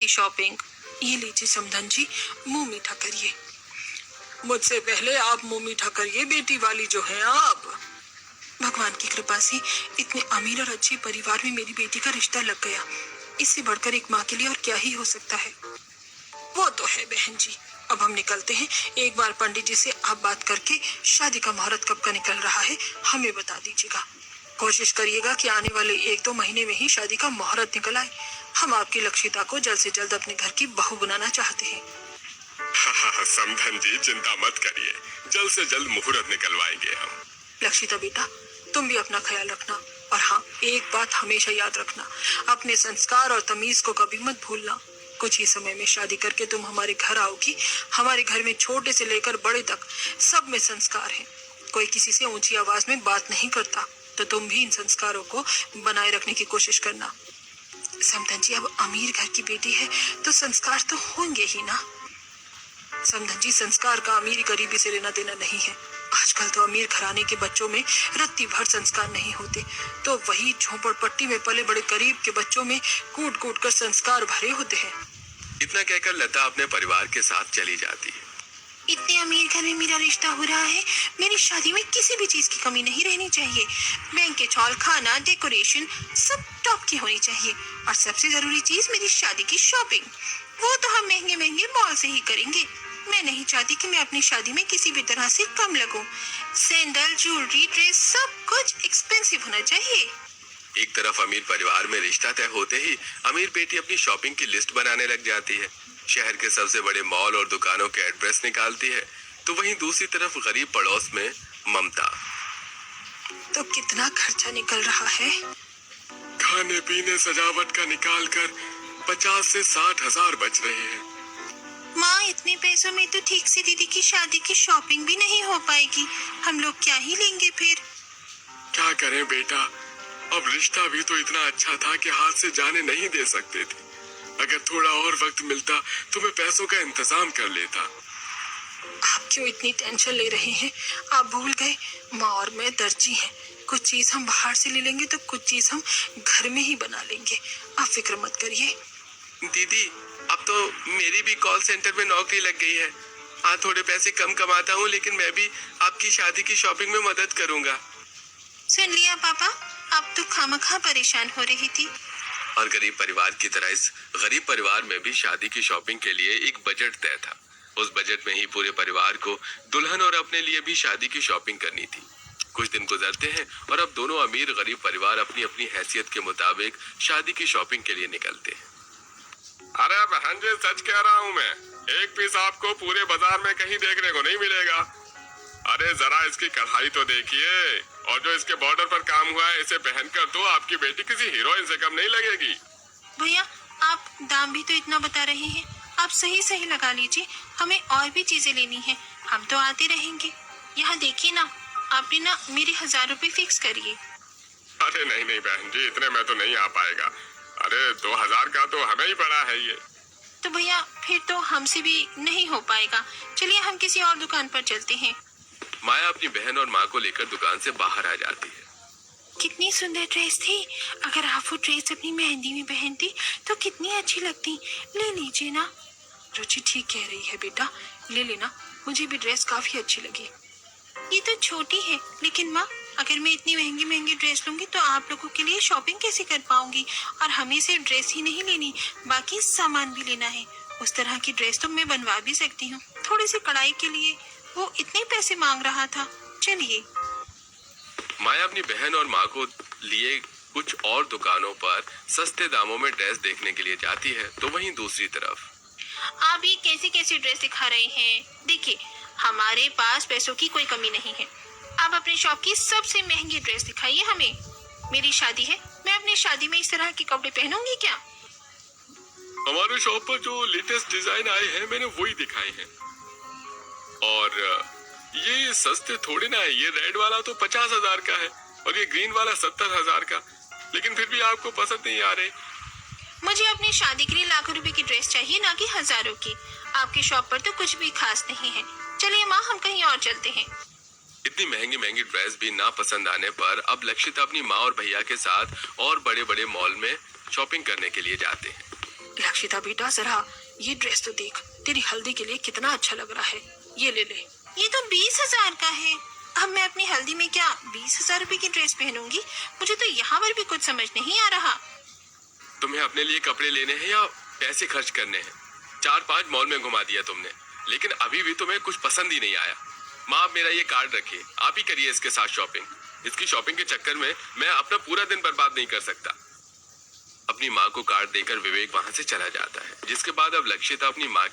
Shopping. ये लीजिए समधन जी, मुंह मीठा करिए। मुझसे पहले आप मुंह मीठा करिए, बेटी वाली जो है आप। भगवान की कृपा से इतने अमीर और अच्छे परिवार में मेरी बेटी का रिश्ता लग गया। इससे बढ़कर एक माँ के लिए और क्या ही हो सकता है। वो तो है बहन जी। अब हम निकलते हैं। एक बार पंडित जी से आप बात करके शादी का मुहूर्त कब का निकल रहा है हमें बता दीजिएगा। कोशिश करिएगा कि आने वाले 1-2 महीने में ही शादी का मुहूर्त निकल आए। हम आपकी लक्षिता को जल्द से जल्द अपने घर की बहू बनाना चाहते हैं। समधन जी चिंता मत करिए, जल्द से जल्द मुहूर्त निकलवाएंगे हम। लक्षिता बेटा, तुम भी अपना ख्याल रखना। और हाँ, एक बात हमेशा याद रखना, अपने संस्कार और तमीज को कभी मत भूलना। कुछ ही समय में शादी करके तुम हमारे घर आओगी। हमारे घर में छोटे से लेकर बड़े तक सब में संस्कार है। कोई किसी से ऊंची आवाज में बात नहीं करता, तो तुम भी इन संस्कारों को बनाए रखने की कोशिश करना। समधन जी, अब अमीर घर की बेटी है तो संस्कार तो होंगे ही ना। समधन जी, संस्कार का अमीर गरीबी से लेना देना नहीं है। आजकल तो अमीर घराने के बच्चों में रत्ती भर संस्कार नहीं होते, तो वही झोपड़पट्टी में पले बड़े गरीब के बच्चों में कूट कूट कर संस्कार भरे होते हैं। इतना कहकर लता अपने परिवार के साथ चली जाती है। इतने अमीर घर में मेरा रिश्ता हो रहा है, मेरी शादी में किसी भी चीज की कमी नहीं रहनी चाहिए। बैंकेट हॉल, खाना, डेकोरेशन सब टॉप की होनी चाहिए। और सबसे जरूरी चीज मेरी शादी की शॉपिंग, वो तो हम महंगे महंगे मॉल से ही करेंगे। मैं नहीं चाहती कि मैं अपनी शादी में किसी भी तरह से कम लगूं। सैंडल, ज्वेलरी, ड्रेस सब कुछ एक्सपेंसिव होना चाहिए। एक तरफ अमीर परिवार में रिश्ता तय होते ही अमीर बेटी अपनी शॉपिंग की लिस्ट बनाने लग जाती है। शहर के सबसे बड़े मॉल और दुकानों के एड्रेस निकालती है, तो वहीं दूसरी तरफ गरीब पड़ोस में ममता। तो कितना खर्चा निकल रहा है? खाने पीने सजावट का निकाल कर 50 से 60 हजार बच रहे हैं। माँ, इतने पैसों में तो ठीक से दीदी की शादी की शॉपिंग भी नहीं हो पाएगी। हम लोग क्या ही लेंगे फिर? क्या करें बेटा, अब रिश्ता भी तो इतना अच्छा था कि हाथ से जाने नहीं दे सकते थे। अगर थोड़ा और वक्त मिलता तो मैं पैसों का इंतजाम कर लेता। आप क्यों इतनी टेंशन ले रहे हैं? आप भूल गए, माँ और मैं दर्जी हैं। कुछ चीज हम बाहर से ले लेंगे तो कुछ चीज हम घर में ही बना लेंगे। आप फिक्र मत करिए। दीदी, अब तो मेरी भी कॉल सेंटर में नौकरी लग गई है। हाँ, थोड़े पैसे कम कमाता हूँ, लेकिन मैं भी आपकी शादी की शॉपिंग में मदद करूँगा। सुन लिया पापा, आप तो खामखा परेशान हो रही थी। और गरीब परिवार की तरह इस गरीब परिवार में भी शादी की शॉपिंग के लिए एक बजट तय था। उस बजट में ही पूरे परिवार को दुल्हन और अपने लिए भी शादी की शॉपिंग करनी थी। कुछ दिन गुजरते हैं और अब दोनों अमीर गरीब परिवार अपनी अपनी हैसियत के मुताबिक शादी की शॉपिंग के लिए निकलते हैं। अरे बहन जी, सच कह रहा हूँ मैं, एक पीस आपको पूरे बाजार में कहीं देखने को नहीं मिलेगा। अरे जरा इसकी कढ़ाई तो देखिए, और जो इसके बॉर्डर पर काम हुआ है, इसे पहनकर तो आपकी बेटी किसी हीरोइन से कम नहीं लगेगी। भैया, आप दाम भी तो इतना बता रहे हैं, आप सही सही लगा लीजिए। हमें और भी चीजें लेनी है, हम तो आते रहेंगे। यहाँ देखिए ना, आपने ना मेरे 1000 रुपए फिक्स करिए। अरे नहीं नहीं बहन जी, इतने में तो नहीं आ पाएगा। अरे 2000 का तो हमें ही पड़ा है ये। तो भैया, फिर तो हमसे भी नहीं हो पाएगा। चलिए हम किसी और दुकान पर चलते हैं। माया अपनी बहन और माँ को लेकर दुकान से बाहर आ जाती है। कितनी सुंदर ड्रेस थी। अगर आप वो ड्रेस अपनी मेहंदी में पहनती तो कितनी अच्छी लगती। ले लीजिए ना। रुचि ठीक कह रही है बेटा, ले लेना। मुझे भी ड्रेस काफी अच्छी लगी। ये तो छोटी है, लेकिन माँ, अगर मैं इतनी महंगी महंगी ड्रेस लूंगी तो आप लोगों के लिए शॉपिंग कैसे कर पाऊंगी? और हमें सिर्फ ड्रेस ही नहीं लेनी, बाकी सामान भी लेना है। उस तरह की ड्रेस तो मैं बनवा भी सकती हूँ। थोड़ी सी कढ़ाई के लिए वो इतने पैसे मांग रहा था। चलिए। माया अपनी बहन और माँ को लिए कुछ और दुकानों पर सस्ते दामों में ड्रेस देखने के लिए जाती है, तो वहीं दूसरी तरफ आप ये कैसी कैसी ड्रेस दिखा रहे हैं? देखिए, हमारे पास पैसों की कोई कमी नहीं है। आप अपने शॉप की सबसे महंगी ड्रेस दिखाइए हमें। मेरी शादी है, मैं अपनी शादी में इस तरह के कपड़े पहनूंगी क्या? हमारे शॉप पर जो लेटेस्ट डिजाइन आए हैं, मैंने वही दिखाए हैं। और ये सस्ते थोड़े ना है। ये रेड वाला तो 50,000 का है और ये ग्रीन वाला 70,000 का, लेकिन फिर भी आपको पसंद नहीं आ रहे। मुझे अपनी शादी के लिए लाखों रुपए की ड्रेस चाहिए, ना कि हजारों की। आपकी शॉप पर तो कुछ भी खास नहीं है। चलिए माँ, हम कहीं और चलते हैं। इतनी महंगी महंगी ड्रेस भी ना पसंद आने पर अब लक्षिता अपनी माँ और भैया के साथ और बड़े बड़े मॉल में शॉपिंग करने के लिए जाते हैं। लक्षिता बेटा, जरा ये ड्रेस तो देख, तेरी हल्दी के लिए कितना अच्छा लग रहा है। ये ले ले। ये तो 20,000 का है। अब मैं अपनी हल्दी में क्या 20,000 रुपए की ड्रेस पहनूंगी? मुझे तो यहाँ पर भी कुछ समझ नहीं आ रहा। तुम्हें अपने लिए कपड़े लेने हैं या पैसे खर्च करने हैं? 4-5 मॉल में घुमा दिया तुमने, लेकिन अभी भी तुम्हें कुछ पसंद ही नहीं आया। माँ, आप मेरा ये कार्ड रखिए, आप ही करिए इसके साथ शॉपिंग। इसकी शॉपिंग के चक्कर में मैं अपना पूरा दिन बर्बाद नहीं कर सकता। अपनी माँ को कार्ड देकर विवेक वहां से चला जाता है, जिसके बाद अब लक्षिता अपनी माँ